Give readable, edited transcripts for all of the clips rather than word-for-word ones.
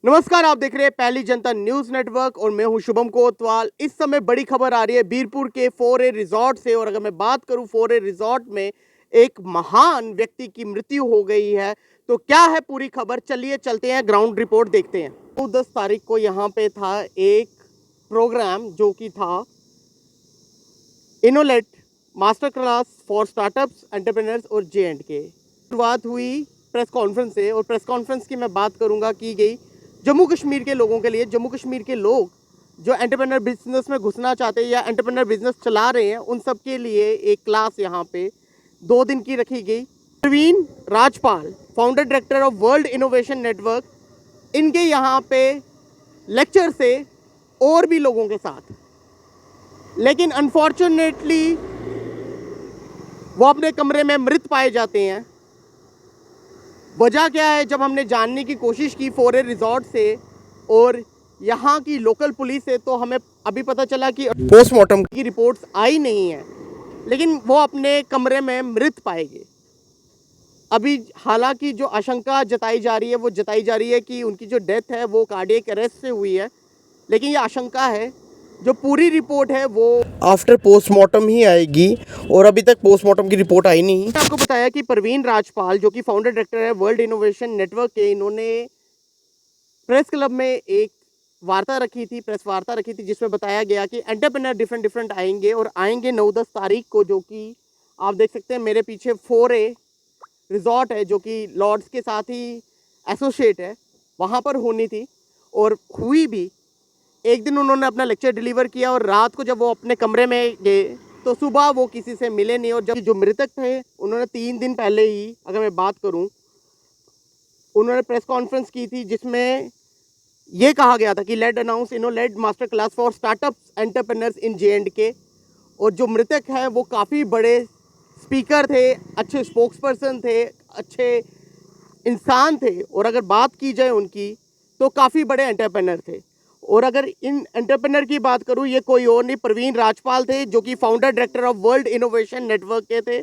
नमस्कार, आप देख रहे हैं पहली जनता न्यूज नेटवर्क और मैं हूं शुभम कोतवाल। इस समय बड़ी खबर आ रही है बीरपुर के 4A रिजॉर्ट से। और अगर मैं बात करूं 4A रिजॉर्ट में एक महान व्यक्ति की मृत्यु हो गई है। तो क्या है पूरी खबर, चलिए चलते हैं, ग्राउंड रिपोर्ट देखते हैं। तो 10 तारीख को यहाँ पे था एक प्रोग्राम जो कि था enolate master class for startups entrepreneurs और J&K। शुरुआत हुई प्रेस कॉन्फ्रेंस से, और प्रेस कॉन्फ्रेंस की मैं बात करूंगा की गई जम्मू कश्मीर के लोगों के लिए। जम्मू कश्मीर के लोग जो एंटरप्रेन्योर बिजनेस में घुसना चाहते हैं या एंटरप्रेन्योर बिजनेस चला रहे हैं, उन सब के लिए एक क्लास यहाँ पे 2 दिन की रखी गई। Praveen Rajpal, founder director of world innovation network, इनके यहाँ पे लेक्चर से और भी लोगों के साथ, लेकिन अनफॉर्चुनेटली वो अपने कमरे में मृत पाए जाते हैं। वजह क्या है, जब हमने जानने की कोशिश की 4A रिजॉर्ट से और यहाँ की लोकल पुलिस से, तो हमें अभी पता चला कि पोस्टमार्टम की रिपोर्ट्स आई नहीं है, लेकिन वो अपने कमरे में मृत पाए गए। अभी हालांकि जो आशंका जताई जा रही है वो जताई जा रही है कि उनकी जो डेथ है वो कार्डियक अरेस्ट से हुई है, लेकिन ये आशंका है। जो पूरी रिपोर्ट है वो आफ्टर पोस्टमार्टम ही आएगी और अभी तक पोस्टमार्टम की रिपोर्ट आई नहीं। मैंने आपको बताया कि प्रवीण राजपाल जो कि फाउंडर डायरेक्टर है वर्ल्ड इनोवेशन नेटवर्क के, इन्होंने प्रेस क्लब में एक वार्ता रखी थी, प्रेस वार्ता रखी थी, जिसमें बताया गया कि एंटरप्रेन्योर डिफरेंट आएंगे और आएंगे 9-10 तारीख को, जो कि आप देख सकते हैं मेरे पीछे 4A रिजॉर्ट है जो कि लॉर्ड्स के साथ ही एसोसिएट है, वहाँ पर होनी थी और हुई भी। एक दिन उन्होंने अपना लेक्चर डिलीवर किया और रात को जब वो अपने कमरे में गए तो सुबह वो किसी से मिले नहीं। और जब जो मृतक थे उन्होंने 3 दिन पहले ही, अगर मैं बात करूं, उन्होंने प्रेस कॉन्फ्रेंस की थी जिसमें ये कहा गया था कि लेट अनाउंस इनोलेट master class for startups entrepreneurs in J&K। और जो मृतक हैं वो काफ़ी बड़े स्पीकर थे, अच्छे स्पोक्स पर्सन थे, अच्छे इंसान थे, और अगर बात की जाए उनकी तो काफ़ी बड़े एंटरप्रेन्योर थे। और अगर इन एंटरप्रेन्योर की बात करूं, ये कोई और नहीं, प्रवीण राजपाल थे जो कि founder director of world innovation network के थे।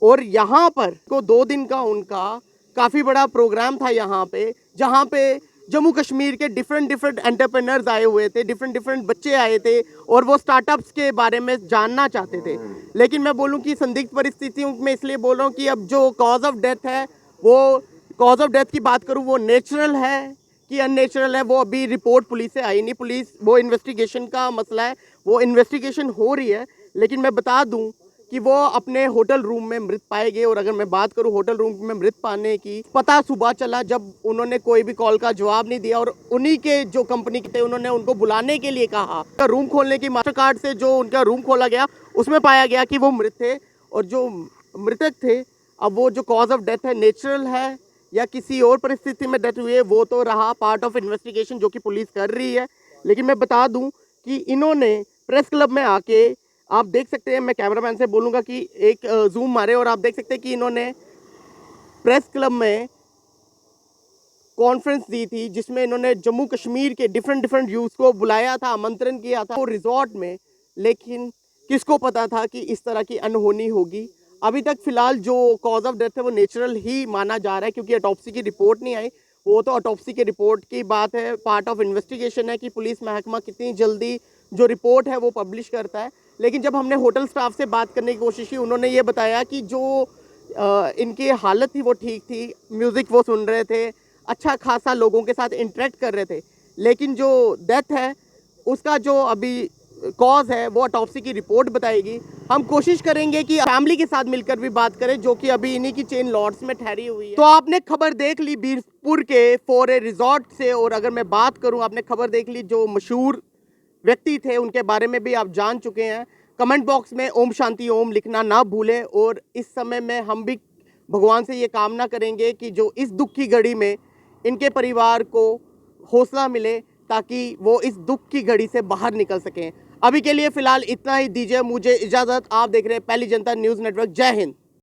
और यहाँ पर को 2 दिन का उनका काफ़ी बड़ा प्रोग्राम था यहाँ पे, जहाँ पे जम्मू कश्मीर के डिफरेंट एंटरप्रेन्योर्स आए हुए थे, डिफरेंट बच्चे आए थे और वो स्टार्टअप्स के बारे में जानना चाहते थे। लेकिन मैं बोलूँ कि संदिग्ध परिस्थितियों में इसलिए बोल रहा हूँ कि अब जो कॉज ऑफ डेथ है, वो कॉज ऑफ डेथ की बात करूँ वो नेचुरल है कि अननेचुरल है, वो अभी रिपोर्ट पुलिस से आई नहीं। पुलिस, वो इन्वेस्टिगेशन का मसला है, वो इन्वेस्टिगेशन हो रही है। लेकिन मैं बता दूं कि वो अपने होटल रूम में मृत पाए गए। और अगर मैं बात करूं होटल रूम में मृत पाने की, पता सुबह चला जब उन्होंने कोई भी कॉल का जवाब नहीं दिया और उन्हीं के जो कंपनी के थे उन्होंने उनको बुलाने के लिए कहा। रूम खोलने की मास्टर कार्ड से जो उनका रूम खोला गया उसमें पाया गया कि वो मृत थे। और जो मृतक थे, अब वो जो कॉज ऑफ डेथ है, नेचुरल है या किसी और परिस्थिति में डेथ हुई है, वो तो रहा पार्ट ऑफ इन्वेस्टिगेशन जो कि पुलिस कर रही है। लेकिन मैं बता दूं कि इन्होंने प्रेस क्लब में आके, आप देख सकते हैं, मैं कैमरामैन से बोलूँगा कि एक जूम मारे, और आप देख सकते हैं कि इन्होंने प्रेस क्लब में कॉन्फ्रेंस दी थी जिसमें इन्होंने जम्मू कश्मीर के डिफरेंट यूथ को बुलाया था, आमंत्रण किया था वो रिजॉर्ट में। लेकिन किसको पता था कि इस तरह की अनहोनी होगी। अभी तक फिलहाल जो कॉज ऑफ डेथ है वो नेचुरल ही माना जा रहा है, क्योंकि ऑटोप्सी की रिपोर्ट नहीं आई। वो तो ऑटोप्सी की रिपोर्ट की बात है, पार्ट ऑफ इन्वेस्टिगेशन है कि पुलिस महकमा कितनी जल्दी जो रिपोर्ट है वो पब्लिश करता है। लेकिन जब हमने होटल स्टाफ से बात करने की कोशिश की, उन्होंने ये बताया कि जो इनकी हालत थी वो ठीक थी, म्यूज़िक वो सुन रहे थे, अच्छा खासा लोगों के साथ इंटरेक्ट कर रहे थे। लेकिन जो डेथ है उसका जो अभी कॉज है वो ऑटोप्सी की रिपोर्ट बताएगी। हम कोशिश करेंगे कि फैमिली के साथ मिलकर भी बात करें, जो कि अभी इन्हीं की चेन लॉर्ड्स में ठहरी हुई है। तो आपने खबर देख ली बीरपुर के 4A रिजॉर्ट से। और अगर मैं बात करूं, आपने खबर देख ली, जो मशहूर व्यक्ति थे उनके बारे में भी आप जान चुके हैं। कमेंट बॉक्स में ओम शांति ओम लिखना ना भूलें। और इस समय में हम भी भगवान से ये कामना करेंगे कि जो इस दुख की घड़ी में इनके परिवार को हौसला मिले, ताकि वो इस दुख की घड़ी से बाहर निकल सकें। अभी के लिए फ़िलहाल इतना ही, दीजिए मुझे इजाज़त। आप देख रहे हैं पहली जनता न्यूज़ नेटवर्क। जय हिंद।